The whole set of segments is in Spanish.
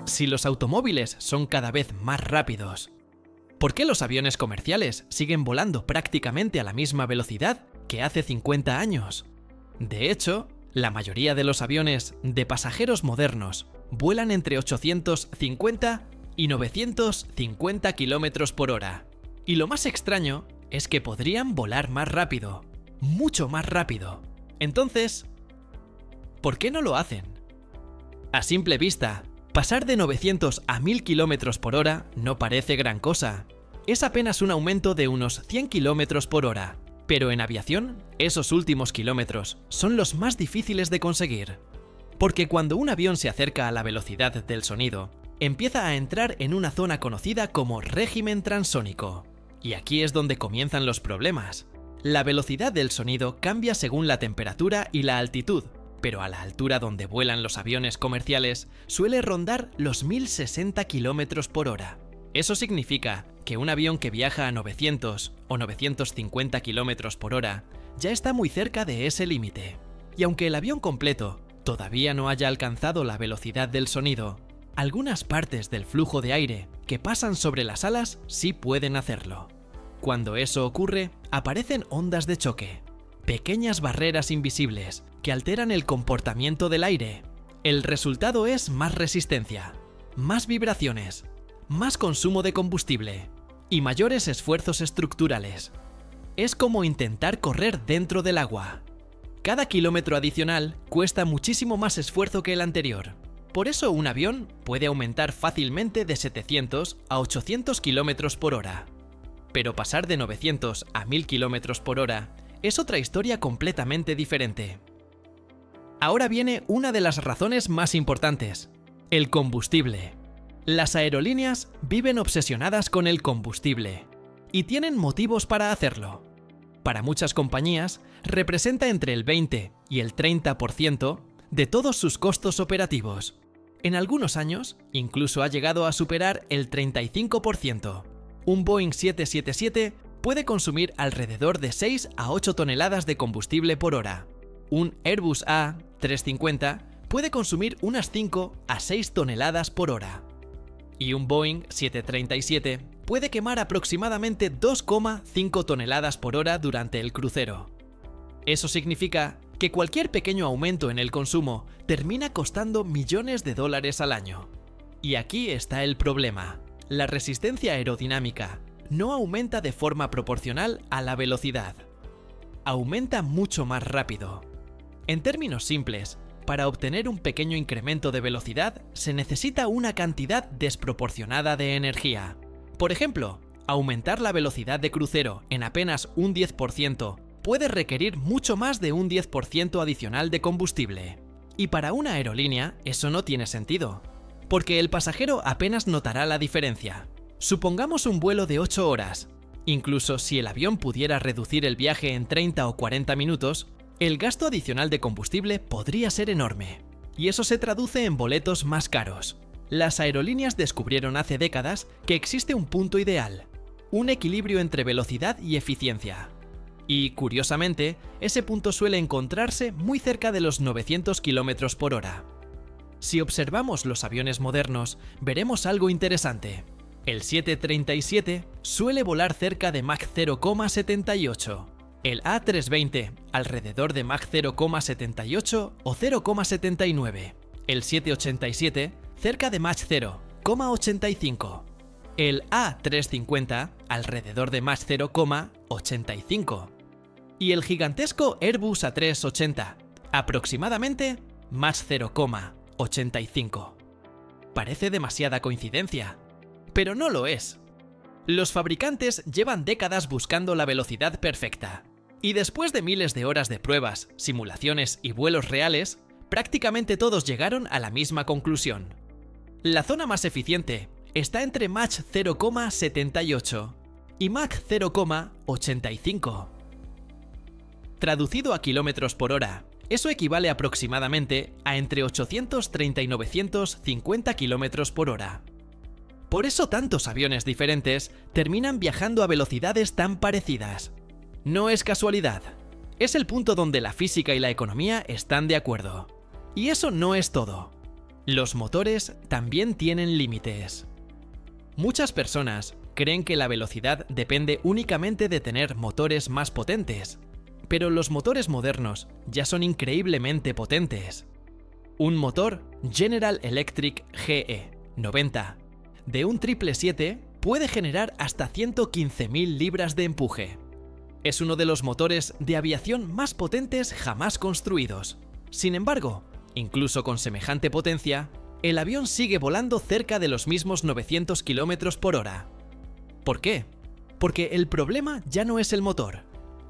Si los automóviles son cada vez más rápidos, ¿por qué los aviones comerciales siguen volando prácticamente a la misma velocidad que hace 50 años? De hecho, la mayoría de los aviones de pasajeros modernos vuelan entre 850 y 950 km por hora. Y lo más extraño es que podrían volar más rápido, mucho más rápido. Entonces, ¿por qué no lo hacen? A simple vista, pasar de 900 a 1000 km por hora no parece gran cosa. Es apenas un aumento de unos 100 km por hora. Pero en aviación, esos últimos kilómetros son los más difíciles de conseguir. Porque cuando un avión se acerca a la velocidad del sonido, empieza a entrar en una zona conocida como régimen transónico. Y aquí es donde comienzan los problemas. La velocidad del sonido cambia según la temperatura y la altitud, pero a la altura donde vuelan los aviones comerciales suele rondar los 1060 km por hora. Eso significa que un avión que viaja a 900 o 950 km por hora ya está muy cerca de ese límite. Y aunque el avión completo todavía no haya alcanzado la velocidad del sonido, algunas partes del flujo de aire que pasan sobre las alas sí pueden hacerlo. Cuando eso ocurre, aparecen ondas de choque, pequeñas barreras invisibles que alteran el comportamiento del aire. El resultado es más resistencia, más vibraciones, más consumo de combustible y mayores esfuerzos estructurales. Es como intentar correr dentro del agua. Cada kilómetro adicional cuesta muchísimo más esfuerzo que el anterior. Por eso un avión puede aumentar fácilmente de 700 a 800 km por hora. Pero pasar de 900 a 1000 km por hora es otra historia completamente diferente. Ahora viene una de las razones más importantes: el combustible. Las aerolíneas viven obsesionadas con el combustible y tienen motivos para hacerlo. Para muchas compañías, representa entre el 20 y el 30% de todos sus costos operativos. En algunos años, incluso ha llegado a superar el 35%. Un Boeing 777 puede consumir alrededor de 6 a 8 toneladas de combustible por hora. Un Airbus A350 puede consumir unas 5 a 6 toneladas por hora. Y un Boeing 737 puede quemar aproximadamente 2,5 toneladas por hora durante el crucero. Eso significa que cualquier pequeño aumento en el consumo termina costando millones de dólares al año. Y aquí está el problema: la resistencia aerodinámica no aumenta de forma proporcional a la velocidad. Aumenta mucho más rápido. En términos simples, para obtener un pequeño incremento de velocidad se necesita una cantidad desproporcionada de energía. Por ejemplo, aumentar la velocidad de crucero en apenas un 10% puede requerir mucho más de un 10% adicional de combustible. Y para una aerolínea eso no tiene sentido, porque el pasajero apenas notará la diferencia. Supongamos un vuelo de 8 horas. Incluso si el avión pudiera reducir el viaje en 30 o 40 minutos, el gasto adicional de combustible podría ser enorme. Y eso se traduce en boletos más caros. Las aerolíneas descubrieron hace décadas que existe un punto ideal, un equilibrio entre velocidad y eficiencia. Y, curiosamente, ese punto suele encontrarse muy cerca de los 900 km por hora. Si observamos los aviones modernos, veremos algo interesante. El 737 suele volar cerca de Mach 0,78. El A320 alrededor de Mach 0,78 o 0,79. El 787 cerca de Mach 0,85. El A350 alrededor de Mach 0,85. Y el gigantesco Airbus A380 aproximadamente Mach 0,85. Parece demasiada coincidencia, pero no lo es. Los fabricantes llevan décadas buscando la velocidad perfecta. Y después de miles de horas de pruebas, simulaciones y vuelos reales, prácticamente todos llegaron a la misma conclusión. La zona más eficiente está entre Mach 0,78 y Mach 0,85. Traducido a kilómetros por hora, eso equivale aproximadamente a entre 830 y 950 kilómetros por hora. Por eso tantos aviones diferentes terminan viajando a velocidades tan parecidas. No es casualidad. Es el punto donde la física y la economía están de acuerdo. Y eso no es todo. Los motores también tienen límites. Muchas personas creen que la velocidad depende únicamente de tener motores más potentes, pero los motores modernos ya son increíblemente potentes. Un motor General Electric GE 90 de un 777 puede generar hasta 115.000 libras de empuje. Es uno de los motores de aviación más potentes jamás construidos. Sin embargo, incluso con semejante potencia, el avión sigue volando cerca de los mismos 900 km por hora. ¿Por qué? Porque el problema ya no es el motor,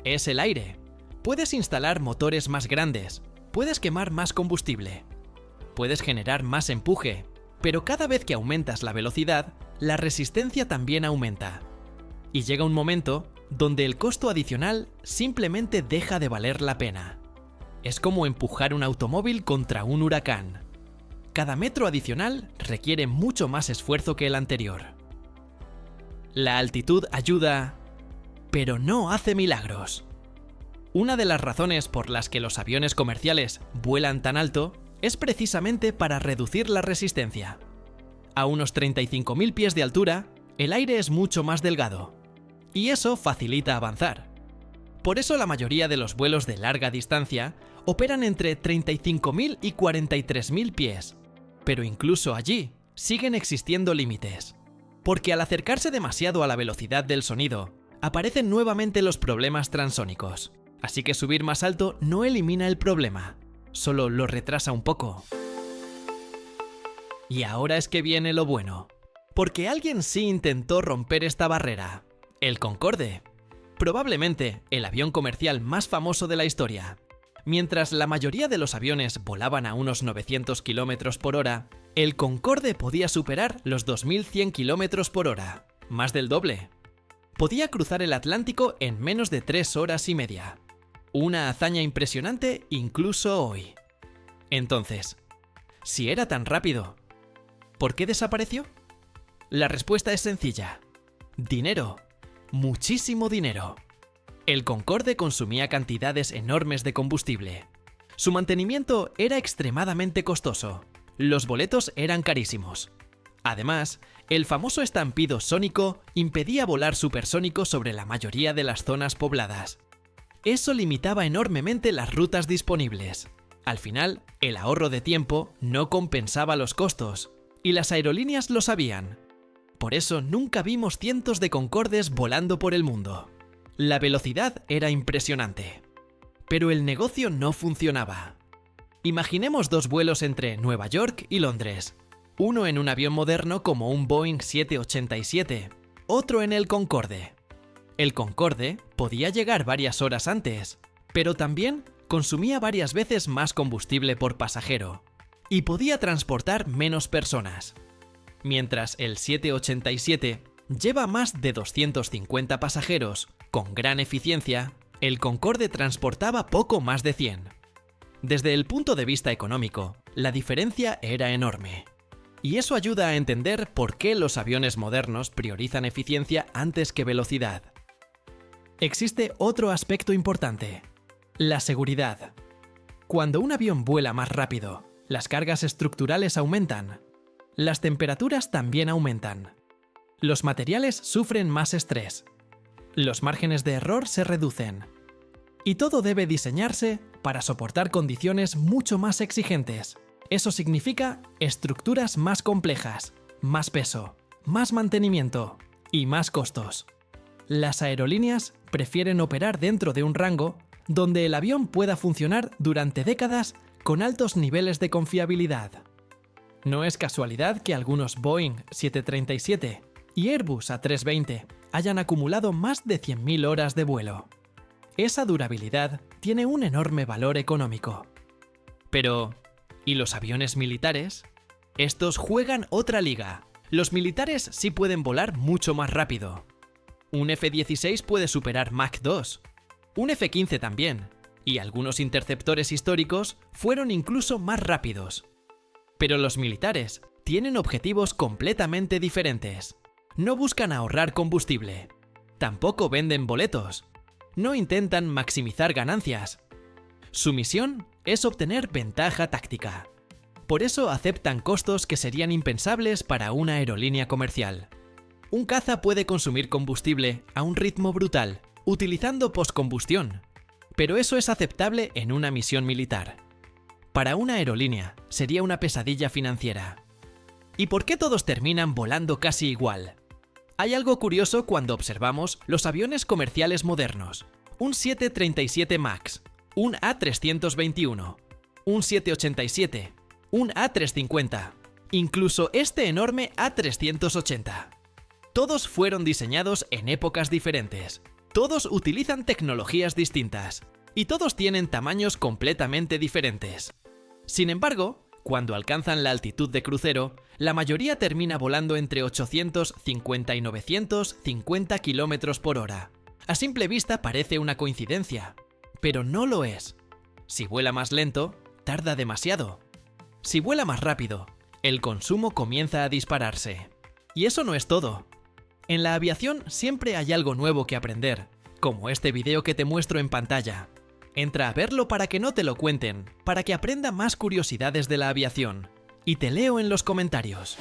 es el aire. Puedes instalar motores más grandes, puedes quemar más combustible, puedes generar más empuje, pero cada vez que aumentas la velocidad, la resistencia también aumenta. Y llega un momento donde el costo adicional simplemente deja de valer la pena. Es como empujar un automóvil contra un huracán. Cada metro adicional requiere mucho más esfuerzo que el anterior. La altitud ayuda, pero no hace milagros. Una de las razones por las que los aviones comerciales vuelan tan alto es precisamente para reducir la resistencia. A unos 35.000 pies de altura, el aire es mucho más delgado, y eso facilita avanzar. Por eso la mayoría de los vuelos de larga distancia operan entre 35.000 y 43.000 pies, pero incluso allí siguen existiendo límites. Porque al acercarse demasiado a la velocidad del sonido, aparecen nuevamente los problemas transónicos. Así que subir más alto no elimina el problema, solo lo retrasa un poco. Y ahora es que viene lo bueno, porque alguien sí intentó romper esta barrera: el Concorde. Probablemente el avión comercial más famoso de la historia. Mientras la mayoría de los aviones volaban a unos 900 km por hora, el Concorde podía superar los 2100 km por hora, más del doble. Podía cruzar el Atlántico en menos de 3 horas y media. Una hazaña impresionante incluso hoy. Entonces, si era tan rápido, ¿por qué desapareció? La respuesta es sencilla: dinero. Muchísimo dinero. El Concorde consumía cantidades enormes de combustible. Su mantenimiento era extremadamente costoso. Los boletos eran carísimos. Además, el famoso estampido sónico impedía volar supersónico sobre la mayoría de las zonas pobladas. Eso limitaba enormemente las rutas disponibles. Al final, el ahorro de tiempo no compensaba los costos, y las aerolíneas lo sabían. Por eso nunca vimos cientos de Concordes volando por el mundo. La velocidad era impresionante, pero el negocio no funcionaba. Imaginemos dos vuelos entre Nueva York y Londres, uno en un avión moderno como un Boeing 787, otro en el Concorde. El Concorde podía llegar varias horas antes, pero también consumía varias veces más combustible por pasajero y podía transportar menos personas. Mientras el 787 lleva más de 250 pasajeros con gran eficiencia, el Concorde transportaba poco más de 100. Desde el punto de vista económico, la diferencia era enorme. Y eso ayuda a entender por qué los aviones modernos priorizan eficiencia antes que velocidad. Existe otro aspecto importante: la seguridad. Cuando un avión vuela más rápido, las cargas estructurales aumentan. Las temperaturas también aumentan. Los materiales sufren más estrés. Los márgenes de error se reducen. Y todo debe diseñarse para soportar condiciones mucho más exigentes. Eso significa estructuras más complejas, más peso, más mantenimiento y más costos. Las aerolíneas prefieren operar dentro de un rango donde el avión pueda funcionar durante décadas con altos niveles de confiabilidad. No es casualidad que algunos Boeing 737 y Airbus A320 hayan acumulado más de 100.000 horas de vuelo. Esa durabilidad tiene un enorme valor económico. Pero, ¿y los aviones militares? Estos juegan otra liga. Los militares sí pueden volar mucho más rápido. Un F-16 puede superar Mach 2. Un F-15 también. Y algunos interceptores históricos fueron incluso más rápidos. Pero los militares tienen objetivos completamente diferentes. No buscan ahorrar combustible. Tampoco venden boletos. No intentan maximizar ganancias. Su misión es obtener ventaja táctica. Por eso aceptan costos que serían impensables para una aerolínea comercial. Un caza puede consumir combustible a un ritmo brutal, utilizando postcombustión, pero eso es aceptable en una misión militar. Para una aerolínea sería una pesadilla financiera. ¿Y por qué todos terminan volando casi igual? Hay algo curioso cuando observamos los aviones comerciales modernos. Un 737 MAX, un A321, un 787, un A350, incluso este enorme A380. Todos fueron diseñados en épocas diferentes. Todos utilizan tecnologías distintas. Y todos tienen tamaños completamente diferentes. Sin embargo, cuando alcanzan la altitud de crucero, la mayoría termina volando entre 850 y 950 km por hora. A simple vista parece una coincidencia, pero no lo es. Si vuela más lento, tarda demasiado. Si vuela más rápido, el consumo comienza a dispararse. Y eso no es todo. En la aviación siempre hay algo nuevo que aprender, como este video que te muestro en pantalla. Entra a verlo para que no te lo cuenten, para que aprenda más curiosidades de la aviación. Y te leo en los comentarios.